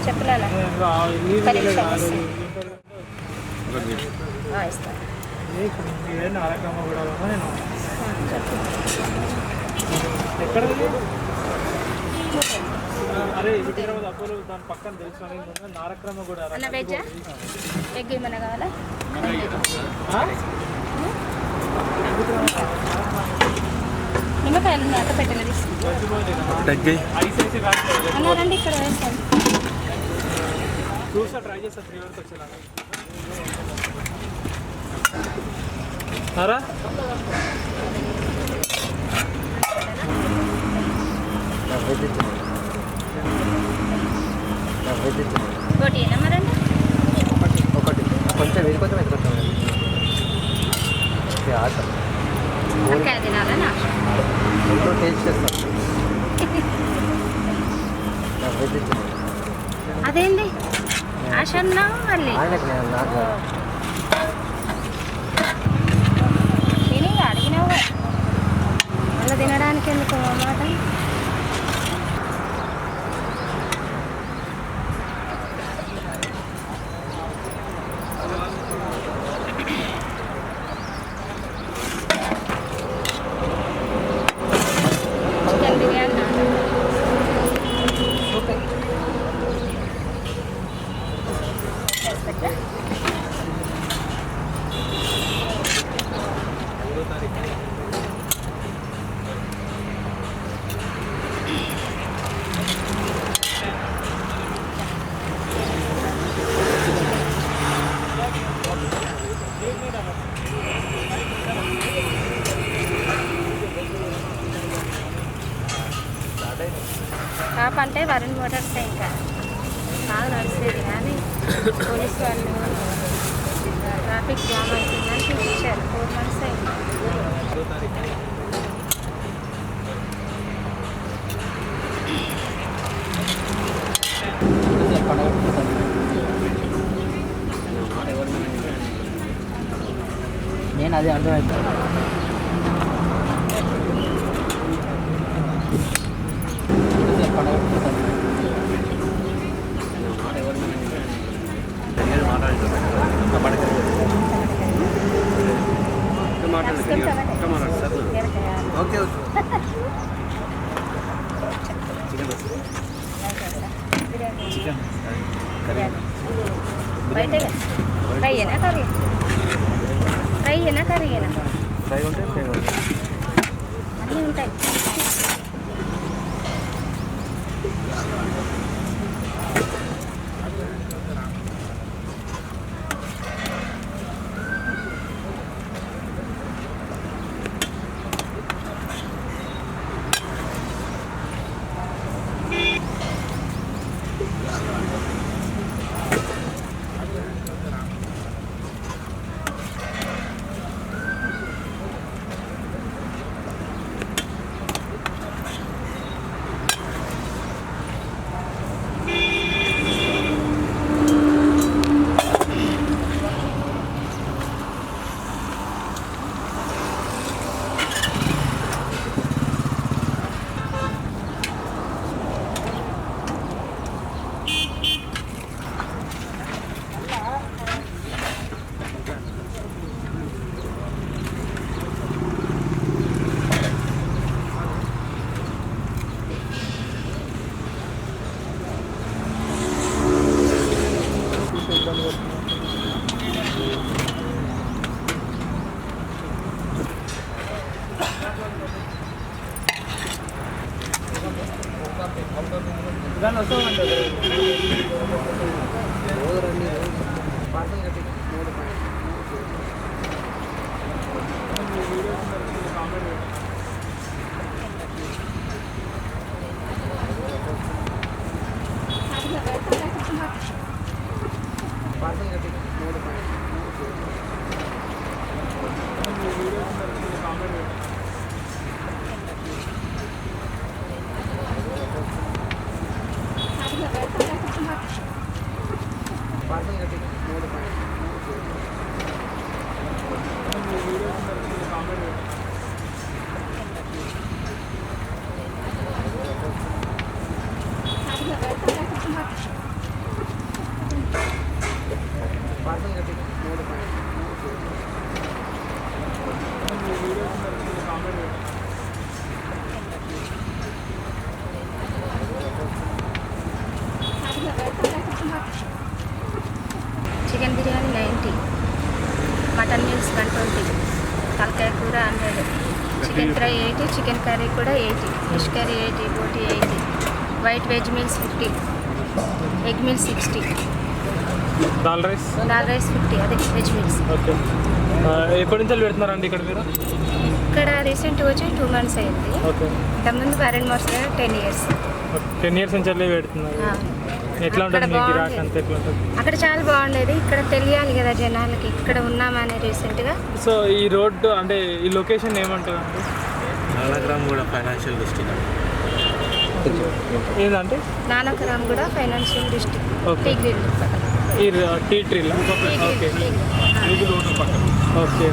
చెప్పలేనా ఎక్కడ అరే హైదరాబాద్ అపోలో దాని పక్కన తెలుసు నారక్రమ కూడా వెజ్ ఎగ్ ఏమన్నా కావాలా నిమ్మకాయలు ఉన్నాయి అక్క పెట్టినది అన్నారండి ఇక్కడ వేస్తాను చూసా ట్రై చేస్తా 3 వరకు వచ్చేలాగా ఒకటి మరండి ఒకటి కొంచెం వేడి కొంచెం ఎత్తుకొచ్చాం తినాలని టేస్ట్ చేస్తాం అదేంటి ఆశన్నా మళ్ళీ తిని అడిగినావు మళ్ళీ తినడానికి ఎందుకు అన్నమాట షాప్ అంటే వరుణ్ మోటార్స్ ఇంకా బాగా నడిచేది కానీ పోలీసు వాళ్ళు ట్రాఫిక్ జామ్ అవుతుందని చూపించారు 4 months అయింది నేను అది అర్థమవుతాను ఓకే చికెన్ బయట ఫ్రైయేనా కర్రీ ఫ్రైయేనా కర్రీయేనా ఫ్రై ఉంటే ఫ్రై ఉంటాయి అన్నీ ఉంటాయి దాన్ని వస్తామంటారు parking chicken biryani 90, mutton meals 120, తలకాయ కూర 100, చికెన్ ఫ్రై 80, చికెన్ కర్రీ కూడా 80, ఫిష్ కర్రీ 80, బోటీ 80, white veg meals 50, egg meals 60, dal rice 50, అదే వెజ్ మీల్స్. ఓకే. ఎప్పటి నుంచి పెడుతున్నారండి ఇక్కడ మీరు? ఇక్కడ రీసెంట్గా వచ్చి 2 months అయింది. ఓకే. ఇంతకుముందు ఫారెన్ మోర్స్ 10 years. 10 years నుంచి వెళ్ళి పెడుతున్నారు. ఎట్లా ఉంటుంది మీకు గిరాకీ అంతా ఎట్లా ఉంటుంది? అక్కడ చాలా బాగుండేది. ఇక్కడ తెలియాలి కదా జనాలకి ఇక్కడ ఉన్నామని రీసెంట్గా. సో ఈ రోడ్డు అంటే ఈ లొకేషన్ ఏమంటుంది అండి? నానక్రామ్ కూడా ఫైనాన్షియల్ డిస్ట్రిక్ట్ ఏంటంటే నానక్రామ్ కూడా ఫైనాన్షియల్ డిస్ట్రిక్ట్. ఓకే. టీ గ్రిల్ ఈ టీ ట్రీలా? ఓకే. ఓకే.